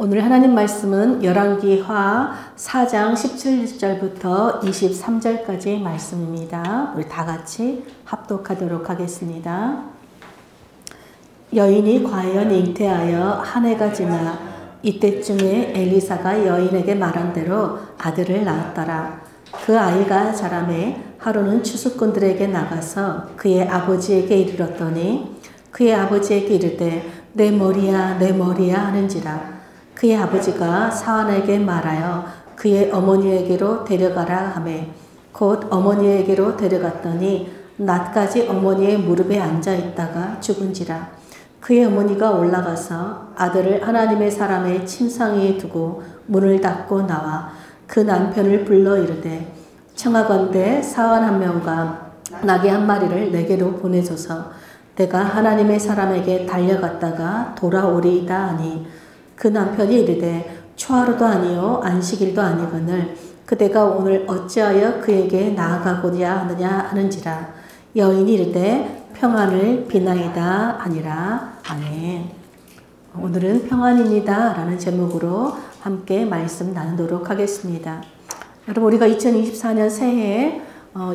오늘 하나님 말씀은 열왕기하 4장 17절부터 23절까지의 말씀입니다. 우리 다 같이 합독하도록 하겠습니다. 여인이 과연 잉태하여 한 해가 지나 이때쯤에 엘리사가 여인에게 말한 대로 아들을 낳았더라. 그 아이가 자라매 하루는 추수꾼들에게 나가서 그의 아버지에게 이르렀더니 그의 아버지에게 이르되 내 머리야 내 머리야 하는지라. 그의 아버지가 사환에게 말하여 그의 어머니에게로 데려가라 하매 곧 어머니에게로 데려갔더니 낮까지 어머니의 무릎에 앉아 있다가 죽은지라. 그의 어머니가 올라가서 아들을 하나님의 사람의 침상 위에 두고 문을 닫고 나와 그 남편을 불러 이르되 청하건대 사환 한 명과 나귀 한 마리를 내게로 보내소서. 내가 하나님의 사람에게 달려갔다가 돌아오리이다 하니 그 남편이 이르되 초하루도 아니요 안식일도 아니거늘 그대가 오늘 어찌하여 그에게 나아가고자 하느냐 하는지라. 여인이 이르되 평안을 비나이다 하니라. 아멘. 오늘은 평안입니다 라는 제목으로 함께 말씀 나누도록 하겠습니다. 여러분, 우리가 2024년 새해에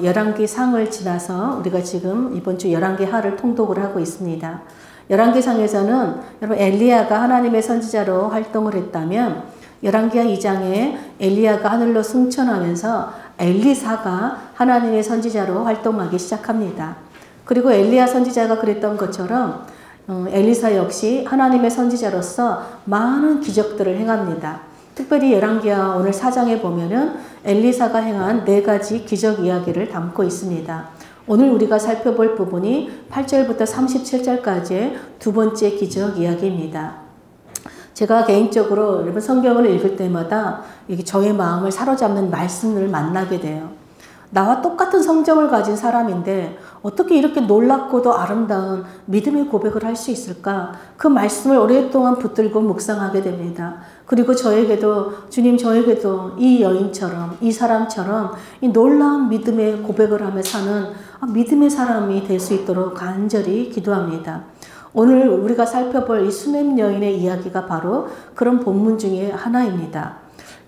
열왕기상을 지나서 우리가 지금 이번 주 열왕기하를 통독을 하고 있습니다. 열왕기상에서는 여러분 엘리야가 하나님의 선지자로 활동을 했다면 열왕기하 2장에 엘리야가 하늘로 승천하면서 엘리사가 하나님의 선지자로 활동하기 시작합니다. 그리고 엘리야 선지자가 그랬던 것처럼 엘리사 역시 하나님의 선지자로서 많은 기적들을 행합니다. 특별히 열왕기하 오늘 4장에 보면은 엘리사가 행한 4가지 기적 이야기를 담고 있습니다. 오늘 우리가 살펴볼 부분이 8절부터 37절까지의 두 번째 기적 이야기입니다. 제가 개인적으로 여러분 성경을 읽을 때마다 이게 저의 마음을 사로잡는 말씀을 만나게 돼요. 나와 똑같은 성정을 가진 사람인데 어떻게 이렇게 놀랍고도 아름다운 믿음의 고백을 할 수 있을까? 그 말씀을 오랫동안 붙들고 묵상하게 됩니다. 그리고 저에게도 주님 저에게도 이 여인처럼 이 사람처럼 이 놀라운 믿음의 고백을 하며 사는 믿음의 사람이 될 수 있도록 간절히 기도합니다. 오늘 우리가 살펴볼 이 수넴 여인의 이야기가 바로 그런 본문 중에 하나입니다.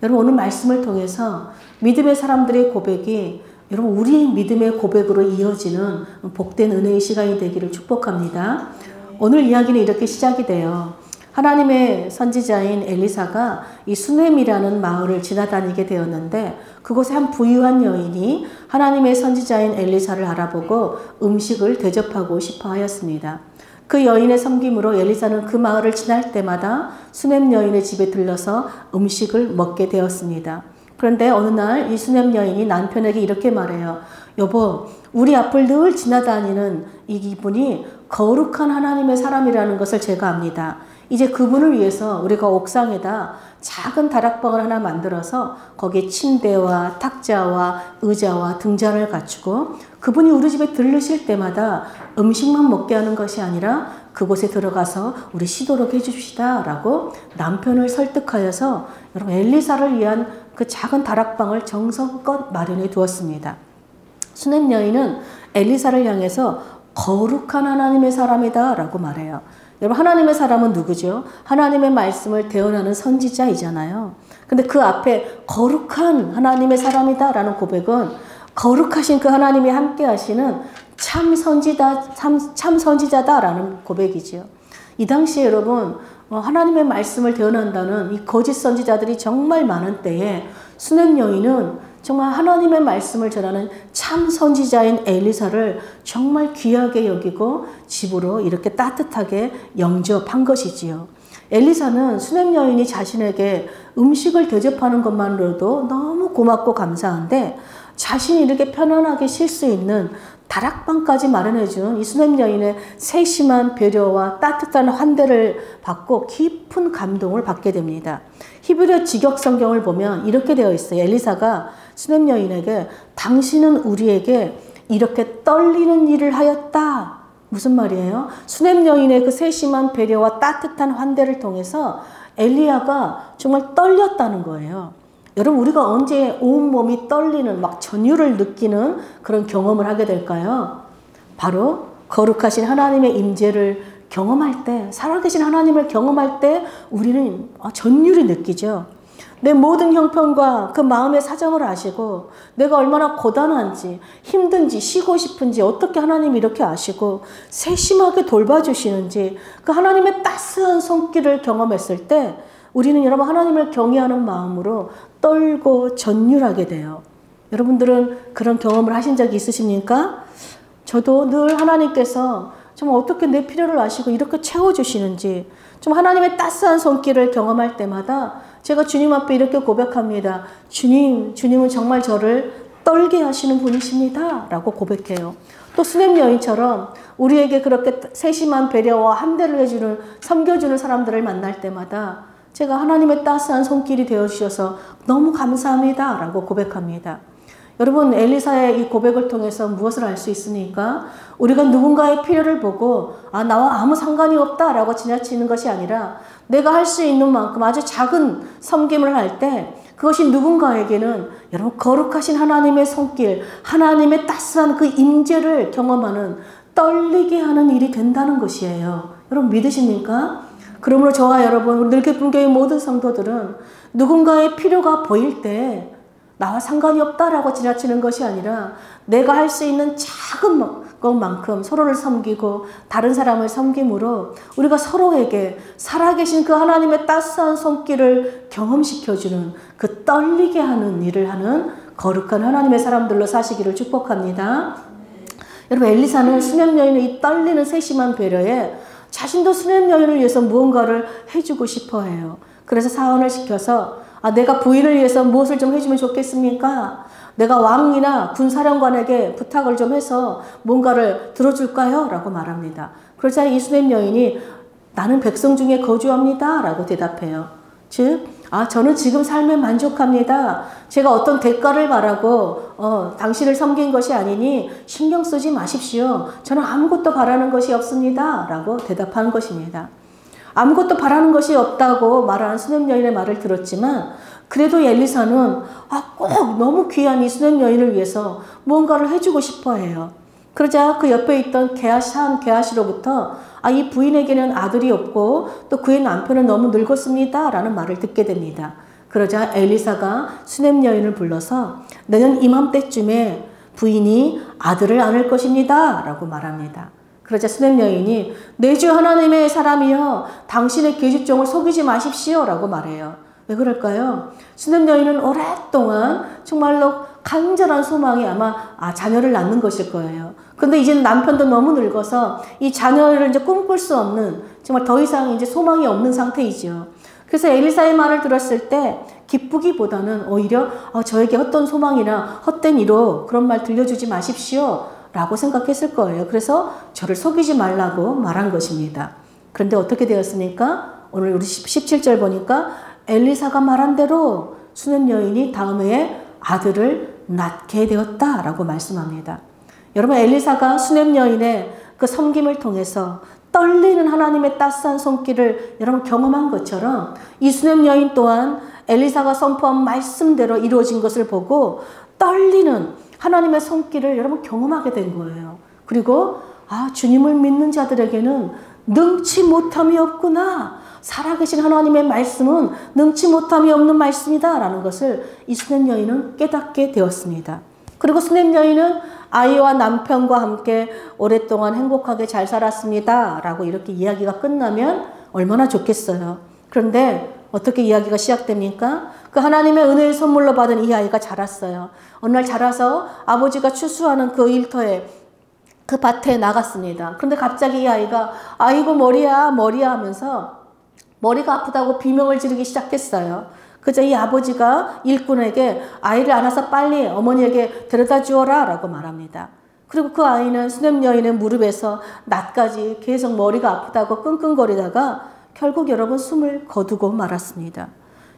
여러분 오늘 말씀을 통해서 믿음의 사람들의 고백이 여러분 우리의 믿음의 고백으로 이어지는 복된 은혜의 시간이 되기를 축복합니다. 오늘 이야기는 이렇게 시작이 돼요. 하나님의 선지자인 엘리사가 이 수넴이라는 마을을 지나다니게 되었는데 그곳에 한 부유한 여인이 하나님의 선지자인 엘리사를 알아보고 음식을 대접하고 싶어 하였습니다. 그 여인의 섬김으로 엘리사는 그 마을을 지날 때마다 수넴 여인의 집에 들러서 음식을 먹게 되었습니다. 그런데 어느 날 이 수넴 여인이 남편에게 이렇게 말해요. 여보, 우리 앞을 늘 지나다니는 이분이 거룩한 하나님의 사람이라는 것을 제가 압니다. 이제 그분을 위해서 우리가 옥상에다 작은 다락방을 하나 만들어서 거기에 침대와 탁자와 의자와 등잔을 갖추고 그분이 우리 집에 들르실 때마다 음식만 먹게 하는 것이 아니라 그곳에 들어가서 우리 쉬도록 해줍시다 라고 남편을 설득하여서 여러분 엘리사를 위한 그 작은 다락방을 정성껏 마련해 두었습니다. 수넴 여인은 엘리사를 향해서 거룩한 하나님의 사람이다 라고 말해요. 여러분 하나님의 사람은 누구죠? 하나님의 말씀을 대언하는 선지자이잖아요. 근데 그 앞에 거룩한 하나님의 사람이다 라는 고백은 거룩하신 그 하나님이 함께 하시는 참 선지자다 라는 고백이죠. 이 당시에 여러분 하나님의 말씀을 대언한다는 이 거짓 선지자들이 정말 많은 때에 수넴 여인은 정말 하나님의 말씀을 전하는 참 선지자인 엘리사를 정말 귀하게 여기고 집으로 이렇게 따뜻하게 영접한 것이지요. 엘리사는 수넴 여인이 자신에게 음식을 대접하는 것만으로도 너무 고맙고 감사한데 자신이 이렇게 편안하게 쉴 수 있는 다락방까지 마련해준 이 수넴 여인의 세심한 배려와 따뜻한 환대를 받고 깊은 감동을 받게 됩니다. 히브리어 직역 성경을 보면 이렇게 되어 있어요. 엘리사가 수넴 여인에게 당신은 우리에게 이렇게 떨리는 일을 하였다. 무슨 말이에요? 수넴 여인의 그 세심한 배려와 따뜻한 환대를 통해서 엘리야가 정말 떨렸다는 거예요. 여러분 우리가 언제 온몸이 떨리는 막 전율을 느끼는 그런 경험을 하게 될까요? 바로 거룩하신 하나님의 임재를 경험할 때, 살아계신 하나님을 경험할 때 우리는 전율이 느끼죠. 내 모든 형편과 그 마음의 사정을 아시고 내가 얼마나 고단한지 힘든지 쉬고 싶은지 어떻게 하나님이 이렇게 아시고 세심하게 돌봐주시는지 그 하나님의 따스한 손길을 경험했을 때 우리는 여러분 하나님을 경외하는 마음으로 떨고 전율하게 돼요. 여러분들은 그런 경험을 하신 적이 있으십니까? 저도 늘 하나님께서 좀 어떻게 내 필요를 아시고 이렇게 채워주시는지 좀 하나님의 따스한 손길을 경험할 때마다 제가 주님 앞에 이렇게 고백합니다. 주님, 주님은 정말 저를 떨게 하시는 분이십니다. 라고 고백해요. 또 수냄 여인처럼 우리에게 그렇게 세심한 배려와 함대를 해주는, 섬겨주는 사람들을 만날 때마다 제가 하나님의 따스한 손길이 되어주셔서 너무 감사합니다. 라고 고백합니다. 여러분, 엘리사의 이 고백을 통해서 무엇을 알 수 있습니까? 우리가 누군가의 필요를 보고 나와 아무 상관이 없다라고 지나치는 것이 아니라 내가 할 수 있는 만큼 아주 작은 섬김을 할 때 그것이 누군가에게는 여러분 거룩하신 하나님의 손길, 하나님의 따스한 그 임재를 경험하는 떨리게 하는 일이 된다는 것이에요. 여러분 믿으십니까? 그러므로 저와 여러분, 늘기쁨교회 모든 성도들은 누군가의 필요가 보일 때 나와 상관이 없다라고 지나치는 것이 아니라 내가 할 수 있는 작은 것만큼 서로를 섬기고 다른 사람을 섬김으로 우리가 서로에게 살아계신 그 하나님의 따스한 손길을 경험시켜주는 그 떨리게 하는 일을 하는 거룩한 하나님의 사람들로 사시기를 축복합니다. 여러분, 엘리사는 수냄 여인의 이 떨리는 세심한 배려에 자신도 수냄 여인을 위해서 무언가를 해주고 싶어 해요. 그래서 사원을 시켜서 내가 부인을 위해서 무엇을 좀 해주면 좋겠습니까? 내가 왕이나 군사령관에게 부탁을 좀 해서 뭔가를 들어줄까요? 라고 말합니다. 그러자 이 수냄 여인이 나는 백성 중에 거주합니다. 라고 대답해요. 즉, 저는 지금 삶에 만족합니다. 제가 어떤 대가를 바라고 당신을 섬긴 것이 아니니 신경 쓰지 마십시오. 저는 아무것도 바라는 것이 없습니다. 라고 대답하는 것입니다. 아무것도 바라는 것이 없다고 말하는 수냄 여인의 말을 들었지만 그래도 엘리사는 꼭 너무 귀한 이 수냄 여인을 위해서 무언가를 해주고 싶어 해요. 그러자 그 옆에 있던 게하시로부터 이 부인에게는 아들이 없고 또 그의 남편은 너무 늙었습니다. 라는 말을 듣게 됩니다. 그러자 엘리사가 수냄 여인을 불러서 내년 이맘때쯤에 부인이 아들을 안을 것입니다. 라고 말합니다. 그러자 수냄 여인이 내 주 하나님의 사람이여 당신의 계집종을 속이지 마십시오. 라고 말해요. 왜 그럴까요? 수냄 여인은 오랫동안 정말로 간절한 소망이 아마 자녀를 낳는 것일 거예요. 근데 이제는 남편도 너무 늙어서 이 자녀를 이제 꿈꿀 수 없는 정말 더 이상 이제 소망이 없는 상태이죠. 그래서 엘리사의 말을 들었을 때 기쁘기보다는 오히려 저에게 헛된 소망이나 헛된 위로 그런 말 들려주지 마십시오. 라고 생각했을 거예요. 그래서 저를 속이지 말라고 말한 것입니다. 그런데 어떻게 되었습니까? 오늘 우리 17절 보니까 엘리사가 말한 대로 수냄 여인이 다음 해에 아들을 낳게 되었다라고 말씀합니다. 여러분, 엘리사가 수냄 여인의 그 섬김을 통해서 떨리는 하나님의 따스한 손길을 여러분 경험한 것처럼 이 수냄 여인 또한 엘리사가 선포한 말씀대로 이루어진 것을 보고 떨리는 하나님의 손길을 여러분 경험하게 된 거예요. 그리고 주님을 믿는 자들에게는 능치 못함이 없구나. 살아계신 하나님의 말씀은 능치 못함이 없는 말씀이다 라는 것을 이 수냄 여인은 깨닫게 되었습니다. 그리고 수냄 여인은 아이와 남편과 함께 오랫동안 행복하게 잘 살았습니다 라고 이렇게 이야기가 끝나면 얼마나 좋겠어요. 그런데 어떻게 이야기가 시작됩니까? 그 하나님의 은혜의 선물로 받은 이 아이가 자랐어요. 어느 날 자라서 아버지가 추수하는 그 일터에 그 밭에 나갔습니다. 그런데 갑자기 이 아이가 아이고 머리야 머리야 하면서 머리가 아프다고 비명을 지르기 시작했어요. 그저 이 아버지가 일꾼에게 아이를 안아서 빨리 어머니에게 데려다 주어라 라고 말합니다. 그리고 그 아이는 수냄 여인의 무릎에서 낮까지 계속 머리가 아프다고 끙끙거리다가 결국 여러분 숨을 거두고 말았습니다.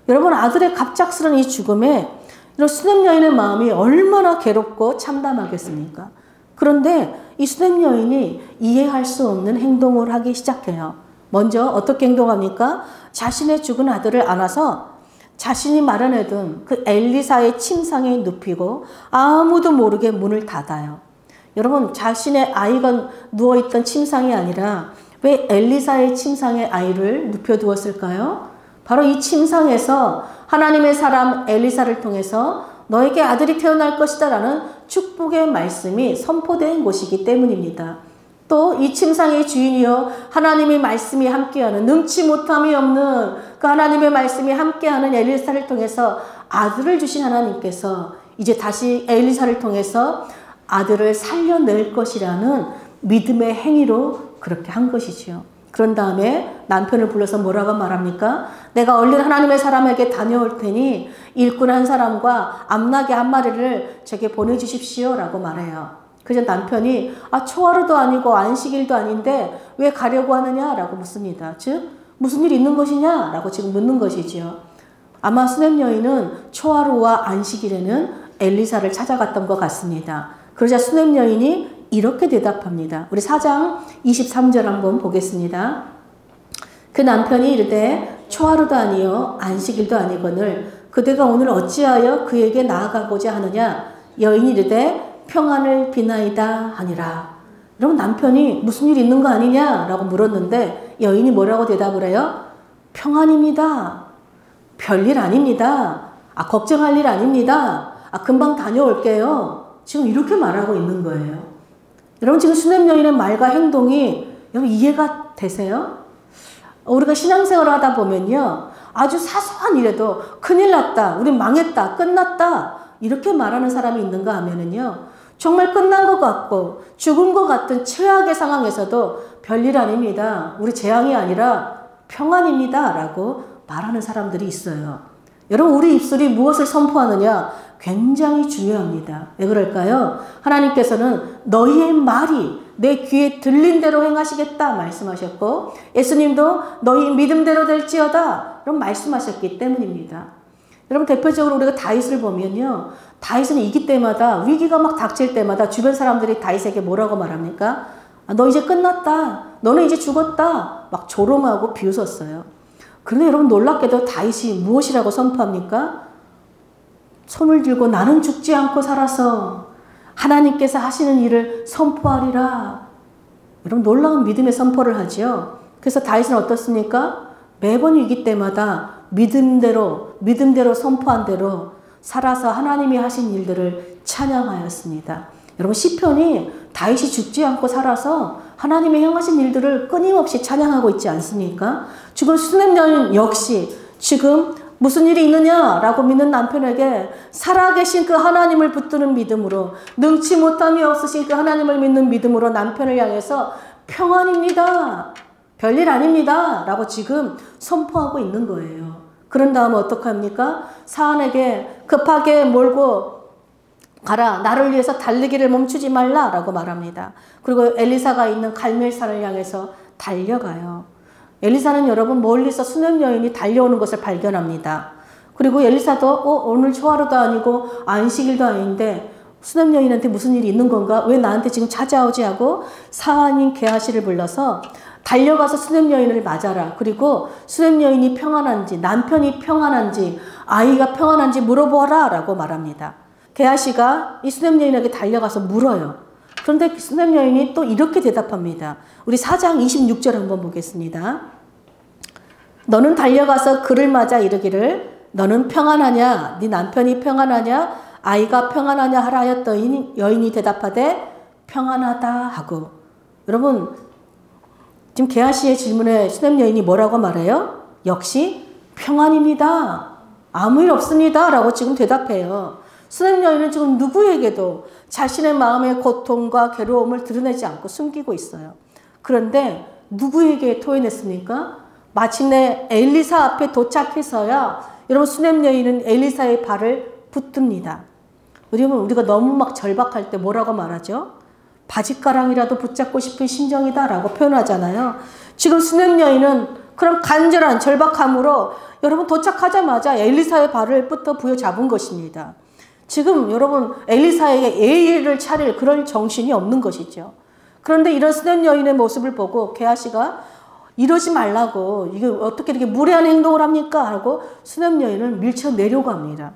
여러분, 아들의 갑작스런 이 죽음에 이런 수냄 여인의 마음이 얼마나 괴롭고 참담하겠습니까? 그런데 이 수냄 여인이 이해할 수 없는 행동을 하기 시작해요. 먼저 어떻게 행동합니까? 자신의 죽은 아들을 안아서 자신이 마련해둔 그 엘리사의 침상에 눕히고 아무도 모르게 문을 닫아요. 여러분, 자신의 아이가 누워있던 침상이 아니라 왜 엘리사의 침상에 아이를 눕혀두었을까요? 바로 이 침상에서 하나님의 사람 엘리사를 통해서 너에게 아들이 태어날 것이다 라는 축복의 말씀이 선포된 곳이기 때문입니다. 또 이 침상의 주인이요 하나님의 말씀이 함께하는 능치 못함이 없는 그 하나님의 말씀이 함께하는 엘리사를 통해서 아들을 주신 하나님께서 이제 다시 엘리사를 통해서 아들을 살려낼 것이라는 믿음의 행위로 그렇게 한 것이지요. 그런 다음에 남편을 불러서 뭐라고 말합니까? 내가 얼른 하나님의 사람에게 다녀올 테니 일꾼 한 사람과 암나귀 한 마리를 제게 보내주십시오 라고 말해요. 그래서 남편이 초하루도 아니고 안식일도 아닌데 왜 가려고 하느냐 라고 묻습니다. 즉 무슨 일 있는 것이냐 라고 지금 묻는 것이지요. 아마 수넴 여인은 초하루와 안식일에는 엘리사를 찾아갔던 것 같습니다. 그러자 수넴 여인이 이렇게 대답합니다. 우리 4장 23절 한번 보겠습니다. 그 남편이 이르되 초하루도 아니요 안식일도 아니거늘 그대가 오늘 어찌하여 그에게 나아가고자 하느냐. 여인이 이르되 평안을 비나이다 하니라. 여러분 남편이 무슨 일 있는 거 아니냐 라고 물었는데 여인이 뭐라고 대답을 해요? 평안입니다. 별일 아닙니다. 걱정할 일 아닙니다. 금방 다녀올게요. 지금 이렇게 말하고 있는 거예요. 여러분 지금 수넴 여인의 말과 행동이 여러분 이해가 되세요? 우리가 신앙생활을 하다 보면요. 아주 사소한 일에도 큰일 났다. 우리 망했다. 끝났다. 이렇게 말하는 사람이 있는가 하면은요. 정말 끝난 것 같고 죽은 것 같은 최악의 상황에서도 별일 아닙니다. 우리 재앙이 아니라 평안입니다. 라고 말하는 사람들이 있어요. 여러분 우리 입술이 무엇을 선포하느냐 굉장히 중요합니다. 왜 그럴까요? 하나님께서는 너희의 말이 내 귀에 들린 대로 행하시겠다 말씀하셨고 예수님도 너희 믿음대로 될지어다 이런 말씀하셨기 때문입니다. 여러분 대표적으로 우리가 다윗을 보면요. 다윗은 이기 때마다 위기가 막 닥칠 때마다 주변 사람들이 다윗에게 뭐라고 말합니까? 너 이제 끝났다. 너는 이제 죽었다. 막 조롱하고 비웃었어요. 그런데 여러분 놀랍게도 다윗이 무엇이라고 선포합니까? 손을 들고 나는 죽지 않고 살아서 하나님께서 하시는 일을 선포하리라. 여러분 놀라운 믿음의 선포를 하죠. 그래서 다윗은 어떻습니까? 매번 위기 때마다 믿음대로 선포한 대로 살아서 하나님이 하신 일들을 찬양하였습니다. 여러분 시편이 다윗이 죽지 않고 살아서 하나님이 행하신 일들을 끊임없이 찬양하고 있지 않습니까? 지금 수넴 여인 역시 지금 무슨 일이 있느냐라고 믿는 남편에게 살아계신 그 하나님을 붙드는 믿음으로 능치 못함이 없으신 그 하나님을 믿는 믿음으로 남편을 향해서 평안입니다. 별일 아닙니다. 라고 지금 선포하고 있는 거예요. 그런 다음에 어떡합니까? 사안에게 급하게 몰고 가라. 나를 위해서 달리기를 멈추지 말라. 라고 말합니다. 그리고 엘리사가 있는 갈멜산을 향해서 달려가요. 엘리사는 여러분 멀리서 수넴 여인이 달려오는 것을 발견합니다. 그리고 엘리사도 오늘 초하루도 아니고 안식일도 아닌데 수넴 여인한테 무슨 일이 있는 건가? 왜 나한테 지금 찾아오지 하고 사환인 게하시를 불러서 달려가서 수넴 여인을 맞아라. 그리고 수넴 여인이 평안한지 남편이 평안한지 아이가 평안한지 물어보아라 라고 말합니다. 게하시가 이 수넴 여인에게 달려가서 물어요. 그런데 수넴 여인이 또 이렇게 대답합니다. 우리 4장 26절 한번 보겠습니다. 너는 달려가서 그를 맞아 이르기를 너는 평안하냐? 네 남편이 평안하냐? 아이가 평안하냐 하라 하였더니 여인이 대답하되 평안하다 하고. 여러분 지금 게하시의 질문에 수넴 여인이 뭐라고 말해요? 역시 평안입니다. 아무 일 없습니다. 라고 지금 대답해요. 수넴 여인은 지금 누구에게도 자신의 마음의 고통과 괴로움을 드러내지 않고 숨기고 있어요. 그런데 누구에게 토해냈습니까? 마침내 엘리사 앞에 도착해서야 여러분 수넴 여인은 엘리사의 발을 붙듭니다. 여러분 우리가 너무 막 절박할 때 뭐라고 말하죠? 바짓가랑이라도 붙잡고 싶은 심정이다 라고 표현하잖아요. 지금 수넴 여인은 그런 간절한 절박함으로 여러분 도착하자마자 엘리사의 발을 붙어 부여잡은 것입니다. 지금 여러분 엘리사에게 예의를 차릴 그런 정신이 없는 것이죠. 그런데 이런 수넴 여인의 모습을 보고 게하시가 이러지 말라고 이게 어떻게 이렇게 무례한 행동을 합니까? 하고 수넴 여인을 밀쳐내려고 합니다.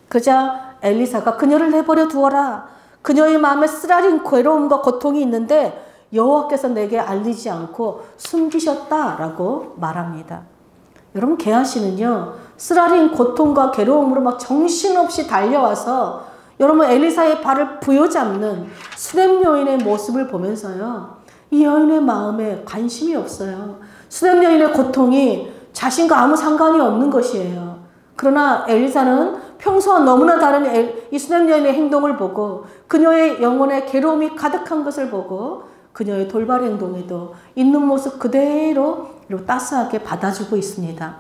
그자 엘리사가 그녀를 내버려 두어라. 그녀의 마음에 쓰라린 괴로움과 고통이 있는데 여호와께서 내게 알리지 않고 숨기셨다라고 말합니다. 여러분, 게하시는요, 쓰라린 고통과 괴로움으로 막 정신없이 달려와서 여러분 엘리사의 발을 부여잡는 수냄 여인의 모습을 보면서요, 이 여인의 마음에 관심이 없어요. 수냄 여인의 고통이 자신과 아무 상관이 없는 것이에요. 그러나 엘리사는 평소와 너무나 다른 이 수냄 여인의 행동을 보고 그녀의 영혼에 괴로움이 가득한 것을 보고 그녀의 돌발 행동에도 있는 모습 그대로 따스하게 받아주고 있습니다.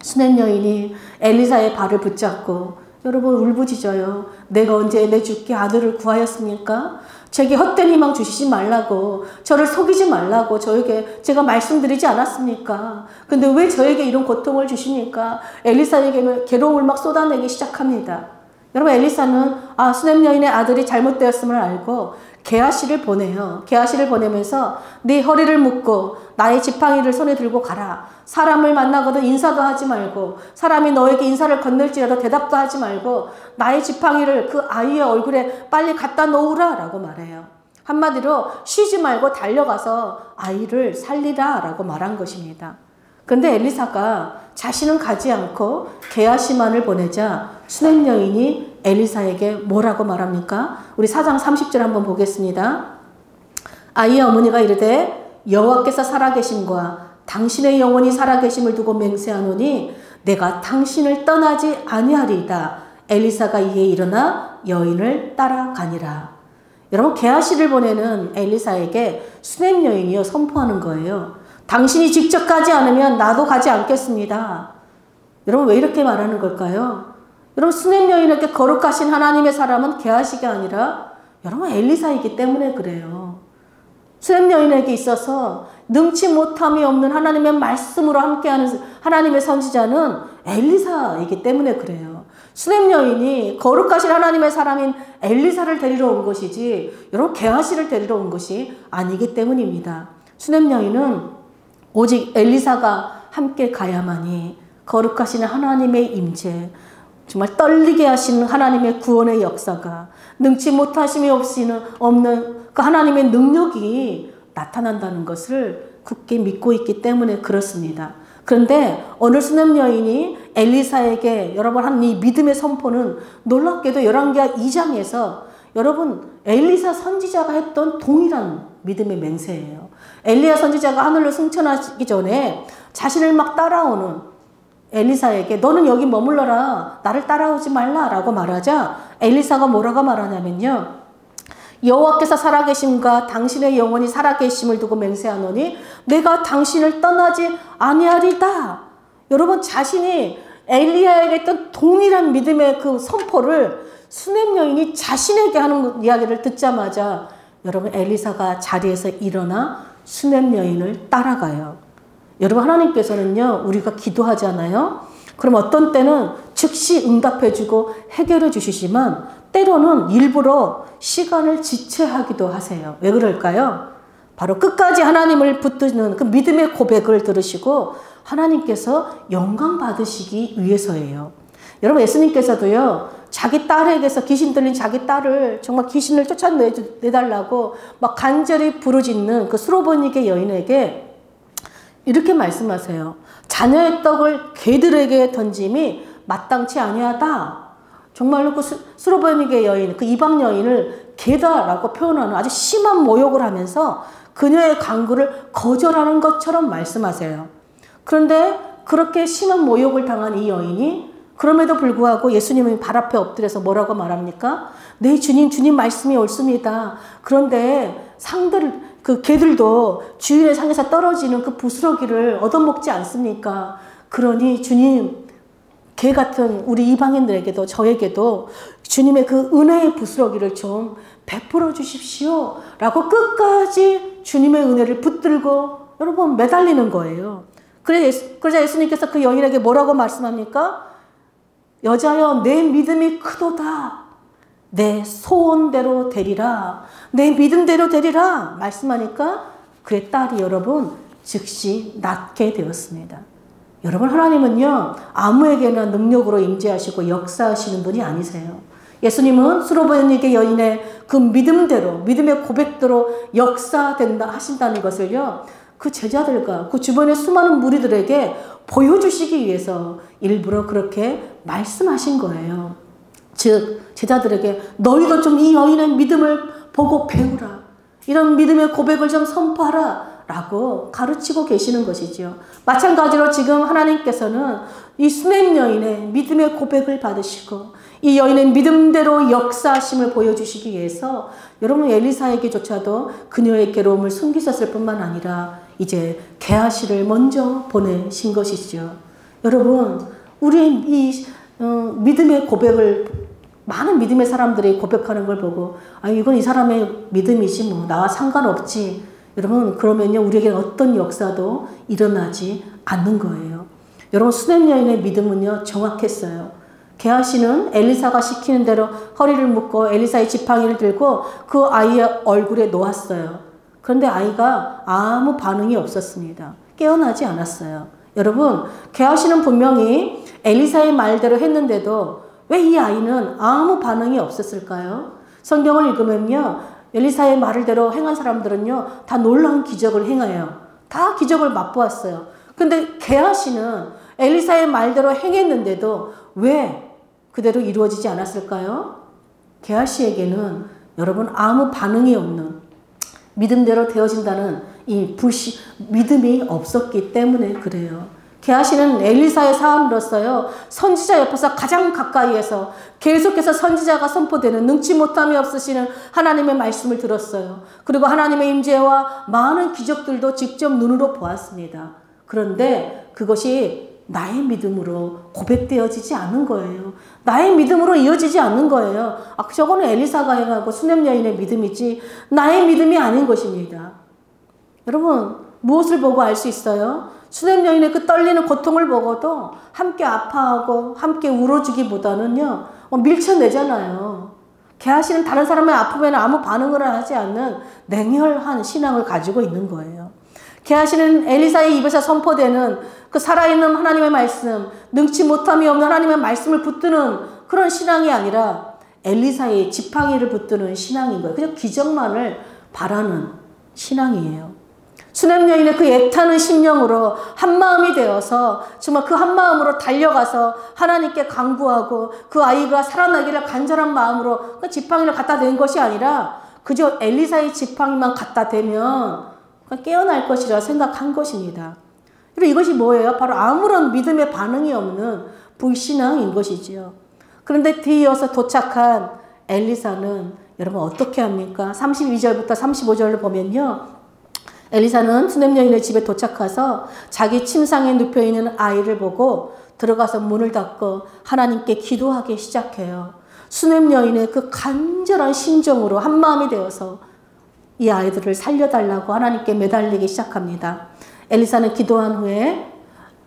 수냄 여인이 엘리사의 발을 붙잡고 여러분 울부짖어요. 내가 언제 내 주께 아들을 구하였습니까? 제게 헛된 희망 주시지 말라고, 저를 속이지 말라고 저에게 제가 말씀드리지 않았습니까? 근데 왜 저에게 이런 고통을 주시니까? 엘리사에게는 괴로움을 막 쏟아내기 시작합니다. 여러분, 엘리사는 수냄 여인의 아들이 잘못되었음을 알고 게하시를 보내요. 게하시를 보내면서 네 허리를 묶고 나의 지팡이를 손에 들고 가라. 사람을 만나거든 인사도 하지 말고, 사람이 너에게 인사를 건넬지라도 대답도 하지 말고 나의 지팡이를 그 아이의 얼굴에 빨리 갖다 놓으라 라고 말해요. 한마디로 쉬지 말고 달려가서 아이를 살리라 라고 말한 것입니다. 그런데 엘리사가 자신은 가지 않고 게하시만을 보내자 수냄 여인이 엘리사에게 뭐라고 말합니까? 우리 4장 30절 한번 보겠습니다. 아이의 어머니가 이르되 여호와께서 살아계심과 당신의 영혼이 살아계심을 두고 맹세하노니 내가 당신을 떠나지 아니하리이다. 엘리사가 이에 일어나 여인을 따라가니라. 여러분, 게하시를 보내는 엘리사에게 수냄 여인이요 선포하는 거예요. 당신이 직접 가지 않으면 나도 가지 않겠습니다. 여러분, 왜 이렇게 말하는 걸까요? 여러분, 수냄 여인에게 거룩하신 하나님의 사람은 게하시가 아니라 여러분 엘리사이기 때문에 그래요. 수냄 여인에게 있어서 능치 못함이 없는 하나님의 말씀으로 함께하는 하나님의 선지자는 엘리사이기 때문에 그래요. 수냄 여인이 거룩하신 하나님의 사람인 엘리사를 데리러 온 것이지 여러분 게하시를 데리러 온 것이 아니기 때문입니다. 수냄 여인은 오직 엘리사가 함께 가야만이 거룩하신 하나님의 임재, 정말 떨리게 하시는 하나님의 구원의 역사가, 능치 못하심이 없는 그 하나님의 능력이 나타난다는 것을 굳게 믿고 있기 때문에 그렇습니다. 그런데 오늘 수냄 여인이 엘리사에게 여러분 한 이 믿음의 선포는 놀랍게도 열왕기하 2장에서 여러분 엘리사 선지자가 했던 동일한 믿음의 맹세예요. 엘리야 선지자가 하늘로 승천하기 전에 자신을 막 따라오는 엘리사에게 너는 여기 머물러라, 나를 따라오지 말라 라고 말하자 엘리사가 뭐라고 말하냐면요, 여호와께서 살아계심과 당신의 영혼이 살아계심을 두고 맹세하노니 내가 당신을 떠나지 아니하리다. 여러분, 자신이 엘리야에게 했던 동일한 믿음의 그 선포를 수냄 여인이 자신에게 하는 이야기를 듣자마자 여러분 엘리사가 자리에서 일어나 수냄 여인을 따라가요. 여러분, 하나님께서는요 우리가 기도하잖아요. 그럼 어떤 때는 즉시 응답해주고 해결해 주시지만 때로는 일부러 시간을 지체하기도 하세요. 왜 그럴까요? 바로 끝까지 하나님을 붙드는 그 믿음의 고백을 들으시고 하나님께서 영광 받으시기 위해서예요. 여러분, 예수님께서도요 자기 딸에게서 귀신 들린 자기 딸을 정말 귀신을 쫓아내달라고 막 간절히 부르짖는 그 수로보니게 여인에게 이렇게 말씀하세요. 자녀의 떡을 개들에게 던짐이 마땅치 아니하다. 정말로 그 수로보니게 여인, 그 이방 여인을 개다라고 표현하는 아주 심한 모욕을 하면서 그녀의 간구를 거절하는 것처럼 말씀하세요. 그런데 그렇게 심한 모욕을 당한 이 여인이 그럼에도 불구하고 예수님의 발 앞에 엎드려서 뭐라고 말합니까? 네 주님 말씀이 옳습니다. 그런데 그 개들도 주인의 상에서 떨어지는 그 부스러기를 얻어먹지 않습니까? 그러니 주님, 개 같은 우리 이방인들에게도 저에게도 주님의 그 은혜의 부스러기를 좀 베풀어 주십시오 라고 끝까지 주님의 은혜를 붙들고 여러분 매달리는 거예요. 그러자 예수님께서 그 여인에게 뭐라고 말씀합니까? 여자여, 내 믿음이 크도다. 내 소원대로 되리라. 내 믿음대로 되리라. 말씀하니까 그의 딸이 여러분 즉시 낫게 되었습니다. 여러분, 하나님은요 아무에게나 능력으로 임재하시고 역사하시는 분이 아니세요. 예수님은 수로보니게 여인의 그 믿음대로, 믿음의 고백대로 역사된다 하신다는 것을요, 그 제자들과 그 주변의 수많은 무리들에게 보여주시기 위해서 일부러 그렇게 말씀하신 거예요. 즉 제자들에게 너희도 좀 이 여인의 믿음을 보고 배우라. 이런 믿음의 고백을 좀 선포하라. 라고 가르치고 계시는 것이죠. 마찬가지로 지금 하나님께서는 이 수냄 여인의 믿음의 고백을 받으시고 이 여인의 믿음대로 역사하심을 보여주시기 위해서 여러분 엘리사에게조차도 그녀의 괴로움을 숨기셨을 뿐만 아니라 이제 게하시를 먼저 보내신 것이죠. 여러분 우리의 이 믿음의 고백을 많은 믿음의 사람들이 고백하는 걸 보고 아 이건 이 사람의 믿음이지 뭐 나와 상관없지. 여러분 그러면요 우리에게 어떤 역사도 일어나지 않는 거예요. 여러분 수냄 여인의 믿음은요 정확했어요. 게하시는 엘리사가 시키는 대로 허리를 묶고 엘리사의 지팡이를 들고 그 아이의 얼굴에 놓았어요. 그런데 아이가 아무 반응이 없었습니다. 깨어나지 않았어요. 여러분 게하시는 분명히 엘리사의 말대로 했는데도 왜 이 아이는 아무 반응이 없었을까요? 성경을 읽으면요 엘리사의 말대로 행한 사람들은요 다 놀라운 기적을 행해요. 다 기적을 맛보았어요. 근데 게하시는 엘리사의 말대로 행했는데도 왜 그대로 이루어지지 않았을까요? 게하시에게는 여러분 아무 반응이 없는 믿음대로 되어진다는 이 믿음이 없었기 때문에 그래요. 게하시는 엘리사의 사람으로서요 선지자 옆에서 가장 가까이에서 계속해서 선지자가 선포되는 능치 못함이 없으시는 하나님의 말씀을 들었어요. 그리고 하나님의 임재와 많은 기적들도 직접 눈으로 보았습니다. 그런데 그것이 나의 믿음으로 고백되어지지 않은 거예요. 나의 믿음으로 이어지지 않는 거예요. 아, 저거는 엘리사가 행하고 수냄 여인의 믿음이지 나의 믿음이 아닌 것입니다. 여러분 무엇을 보고 알 수 있어요? 수냄 여인의 그 떨리는 고통을 보고도 함께 아파하고 함께 울어주기보다는요 밀쳐내잖아요. 게하시는 다른 사람의 아픔에는 아무 반응을 하지 않는 냉혈한 신앙을 가지고 있는 거예요. 게하시는 엘리사의 입에서 선포되는 그 살아있는 하나님의 말씀, 능치 못함이 없는 하나님의 말씀을 붙드는 그런 신앙이 아니라 엘리사의 지팡이를 붙드는 신앙인 거예요. 그냥 기적만을 바라는 신앙이에요. 수냄 여인의 그 애타는 심령으로 한마음이 되어서 정말 그 한마음으로 달려가서 하나님께 간구하고 그 아이가 살아나기를 간절한 마음으로 그 지팡이를 갖다 댄 것이 아니라 그저 엘리사의 지팡이만 갖다 대면 깨어날 것이라 생각한 것입니다. 그리고 이것이 뭐예요? 바로 아무런 믿음의 반응이 없는 불신앙인 것이지요. 그런데 뒤이어서 도착한 엘리사는 여러분 어떻게 합니까? 32절부터 35절을 보면요. 엘리사는 수냄 여인의 집에 도착해서 자기 침상에 눕혀있는 아이를 보고 들어가서 문을 닫고 하나님께 기도하기 시작해요. 수냄 여인의 그 간절한 심정으로 한마음이 되어서 이 아이들을 살려달라고 하나님께 매달리기 시작합니다. 엘리사는 기도한 후에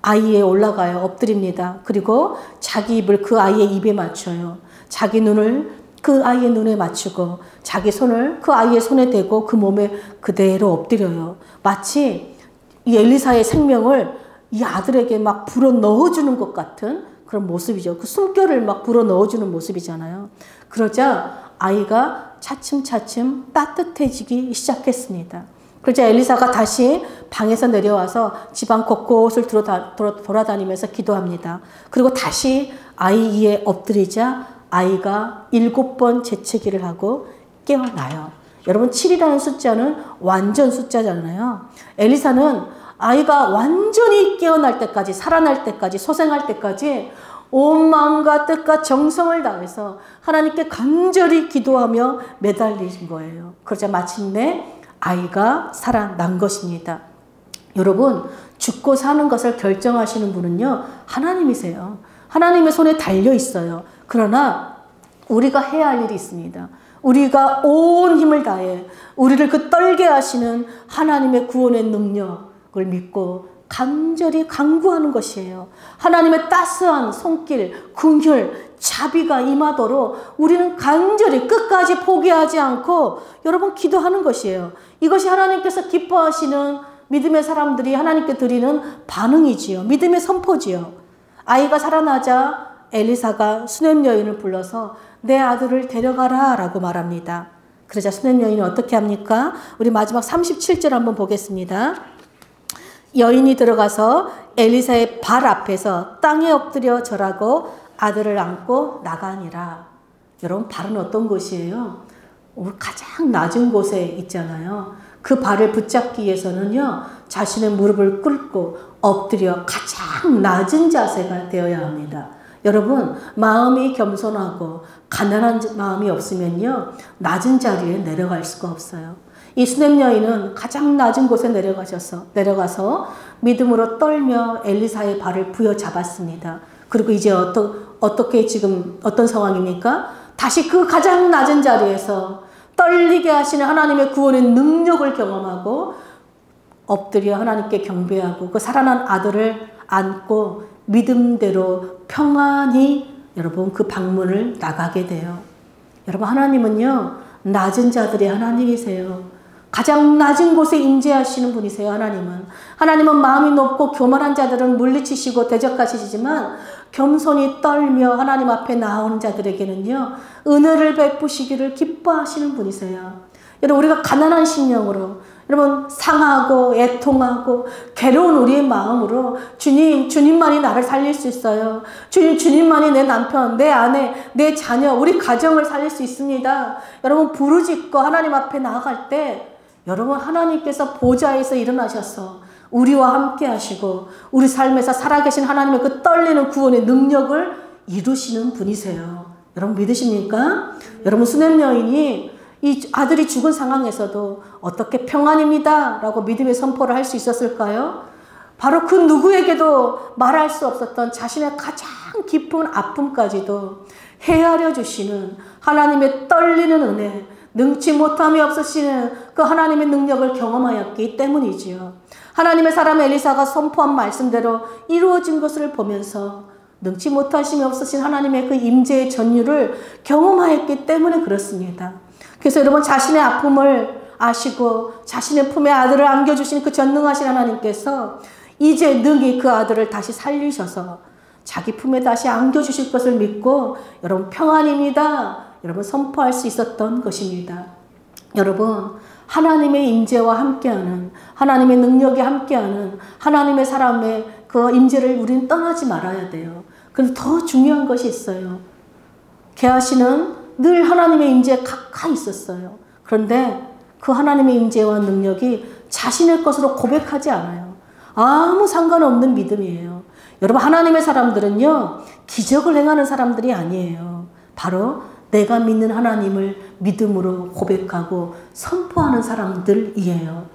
아이에 올라가요. 엎드립니다. 그리고 자기 입을 그 아이의 입에 맞춰요. 자기 눈을 그 아이의 눈에 맞추고 자기 손을 그 아이의 손에 대고 그 몸에 그대로 엎드려요. 마치 이 엘리사의 생명을 이 아들에게 막 불어 넣어주는 것 같은 그런 모습이죠. 그 숨결을 막 불어 넣어주는 모습이잖아요. 그러자 아이가 차츰차츰 따뜻해지기 시작했습니다. 그러자 엘리사가 다시 방에서 내려와서 집안 곳곳을 돌아다니면서 기도합니다. 그리고 다시 아이 위에 엎드리자 아이가 7번 재채기를 하고 깨어나요. 여러분 7이라는 숫자는 완전 숫자잖아요. 엘리사는 아이가 완전히 깨어날 때까지 살아날 때까지 소생할 때까지 온 마음과 뜻과 정성을 다해서 하나님께 간절히 기도하며 매달리신 거예요. 그러자 마침내 아이가 살아난 것입니다. 여러분 죽고 사는 것을 결정하시는 분은요 하나님이세요. 하나님의 손에 달려 있어요. 그러나 우리가 해야 할 일이 있습니다. 우리가 온 힘을 다해 우리를 그 떨게 하시는 하나님의 구원의 능력을 믿고 간절히 간구하는 것이에요. 하나님의 따스한 손길, 긍휼, 자비가 임하도록 우리는 간절히 끝까지 포기하지 않고 여러분 기도하는 것이에요. 이것이 하나님께서 기뻐하시는 믿음의 사람들이 하나님께 드리는 반응이지요. 믿음의 선포지요. 아이가 살아나자 엘리사가 수넴 여인을 불러서 내 아들을 데려가라 라고 말합니다. 그러자 수넴 여인이 어떻게 합니까? 우리 마지막 37절 한번 보겠습니다. 여인이 들어가서 엘리사의 발 앞에서 땅에 엎드려 절하고 아들을 안고 나가니라. 여러분, 발은 어떤 곳이에요? 가장 낮은 곳에 있잖아요. 그 발을 붙잡기 위해서는요, 자신의 무릎을 꿇고 엎드려 가장 낮은 자세가 되어야 합니다. 여러분, 마음이 겸손하고 가난한 마음이 없으면요, 낮은 자리에 내려갈 수가 없어요. 이 수넴 여인은 가장 낮은 곳에 내려가서 믿음으로 떨며 엘리사의 발을 부여잡았습니다. 그리고 이제 어떻게 지금 어떤 상황입니까? 다시 그 가장 낮은 자리에서 떨리게 하시는 하나님의 구원의 능력을 경험하고 엎드려 하나님께 경배하고 그 살아난 아들을 안고 믿음대로 평안히 여러분 그 방문을 나가게 돼요. 여러분, 하나님은요, 낮은 자들의 하나님이세요. 가장 낮은 곳에 임재하시는 분이세요. 하나님은 마음이 높고 교만한 자들은 물리치시고 대적하시지만 겸손히 떨며 하나님 앞에 나오는 자들에게는요, 은혜를 베푸시기를 기뻐하시는 분이세요. 여러분, 우리가 가난한 심령으로, 여러분, 상하고 애통하고 괴로운 우리의 마음으로 주님만이 나를 살릴 수 있어요. 주님만이 내 남편, 내 아내, 내 자녀, 우리 가정을 살릴 수 있습니다. 여러분, 부르짖고 하나님 앞에 나아갈 때 여러분, 하나님께서 보좌에서 일어나셔서 우리와 함께 하시고 우리 삶에서 살아계신 하나님의 그 떨리는 구원의 능력을 이루시는 분이세요. 여러분, 믿으십니까? 여러분, 수넴 여인이 이 아들이 죽은 상황에서도 어떻게 평안입니다 라고 믿음의 선포를 할 수 있었을까요? 바로 그 누구에게도 말할 수 없었던 자신의 가장 깊은 아픔까지도 헤아려 주시는 하나님의 떨리는 은혜, 능치 못함이 없으시는 그 하나님의 능력을 경험하였기 때문이지요. 하나님의 사람 엘리사가 선포한 말씀대로 이루어진 것을 보면서 능치 못하심이 없으신 하나님의 그 임재의 전율을 경험하였기 때문에 그렇습니다. 그래서 여러분, 자신의 아픔을 아시고 자신의 품에 아들을 안겨주신 그 전능하신 하나님께서 이제 능히 그 아들을 다시 살리셔서 자기 품에 다시 안겨주실 것을 믿고 여러분, 평안입니다 여러분 선포할 수 있었던 것입니다. 여러분, 하나님의 임재와 함께하는, 하나님의 능력이 함께하는 하나님의 사람의 그 임재를 우리는 떠나지 말아야 돼요. 그런데 더 중요한 것이 있어요. 게하시는 늘 하나님의 임재에 가까이 있었어요. 그런데 그 하나님의 임재와 능력이 자신의 것으로 고백하지 않아요. 아무 상관없는 믿음이에요. 여러분, 하나님의 사람들은요, 기적을 행하는 사람들이 아니에요. 바로 내가 믿는 하나님을 믿음으로 고백하고 선포하는 사람들이에요.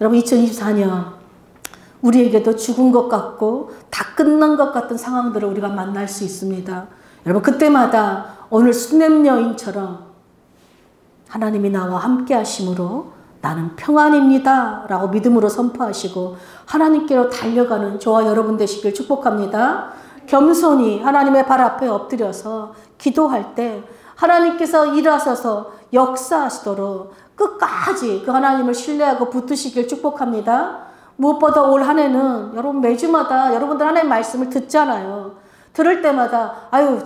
여러분, 2024년 우리에게도 죽은 것 같고 다 끝난 것 같은 상황들을 우리가 만날 수 있습니다. 여러분, 그때마다 오늘 수넴 여인처럼 하나님이 나와 함께 하심으로 나는 평안입니다 라고 믿음으로 선포하시고 하나님께로 달려가는 저와 여러분 되시길 축복합니다. 겸손히 하나님의 발 앞에 엎드려서 기도할 때 하나님께서 일하셔서 역사하시도록 끝까지 그 하나님을 신뢰하고 붙드시길 축복합니다. 무엇보다 올 한 해는 여러분 매주마다 여러분들 하나님의 말씀을 듣잖아요. 들을 때마다 아유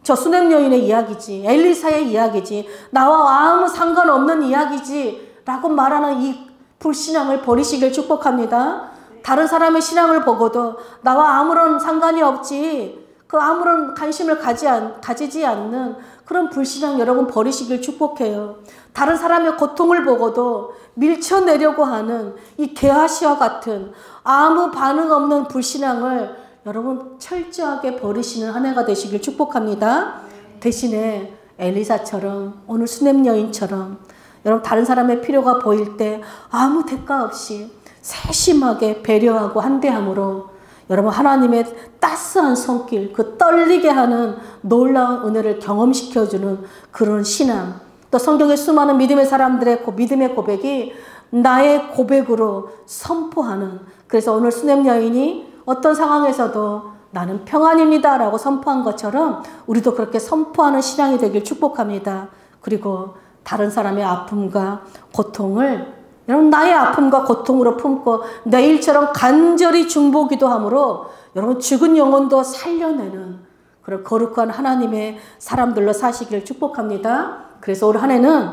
저 수넴 여인의 이야기지, 엘리사의 이야기지, 나와 아무 상관없는 이야기지 라고 말하는 이 불신앙을 버리시길 축복합니다. 다른 사람의 신앙을 보고도 나와 아무런 상관이 없지, 그 아무런 관심을 가지지 않는 그런 불신앙 여러분 버리시길 축복해요. 다른 사람의 고통을 보고도 밀쳐내려고 하는 이 게하시와 같은 아무 반응 없는 불신앙을 여러분 철저하게 버리시는 한 해가 되시길 축복합니다. 대신에 엘리사처럼 오늘 수넴 여인처럼 여러분 다른 사람의 필요가 보일 때 아무 대가 없이 세심하게 배려하고 한대함으로 여러분 하나님의 따스한 손길, 그 떨리게 하는 놀라운 은혜를 경험시켜주는 그런 신앙, 또 성경의 수많은 믿음의 사람들의 믿음의 고백이 나의 고백으로 선포하는, 그래서 오늘 수넴 여인이 어떤 상황에서도 나는 평안입니다 라고 선포한 것처럼 우리도 그렇게 선포하는 신앙이 되길 축복합니다. 그리고 다른 사람의 아픔과 고통을 여러분 나의 아픔과 고통으로 품고 내일처럼 간절히 중보기도 함으로 여러분 죽은 영혼도 살려내는 그런 거룩한 하나님의 사람들로 사시기를 축복합니다. 그래서 올 한 해는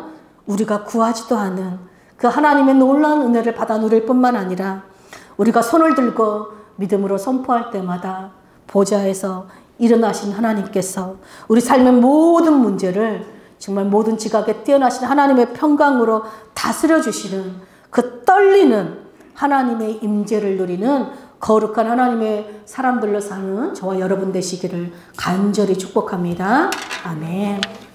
우리가 구하지도 않은 그 하나님의 놀라운 은혜를 받아 누릴 뿐만 아니라 우리가 손을 들고 믿음으로 선포할 때마다 보좌에서 일어나신 하나님께서 우리 삶의 모든 문제를 정말 모든 지각에 뛰어나신 하나님의 평강으로 다스려 주시는 그 떨리는 하나님의 임재를 누리는 거룩한 하나님의 사람들로 사는 저와 여러분 되시기를 간절히 축복합니다. 아멘.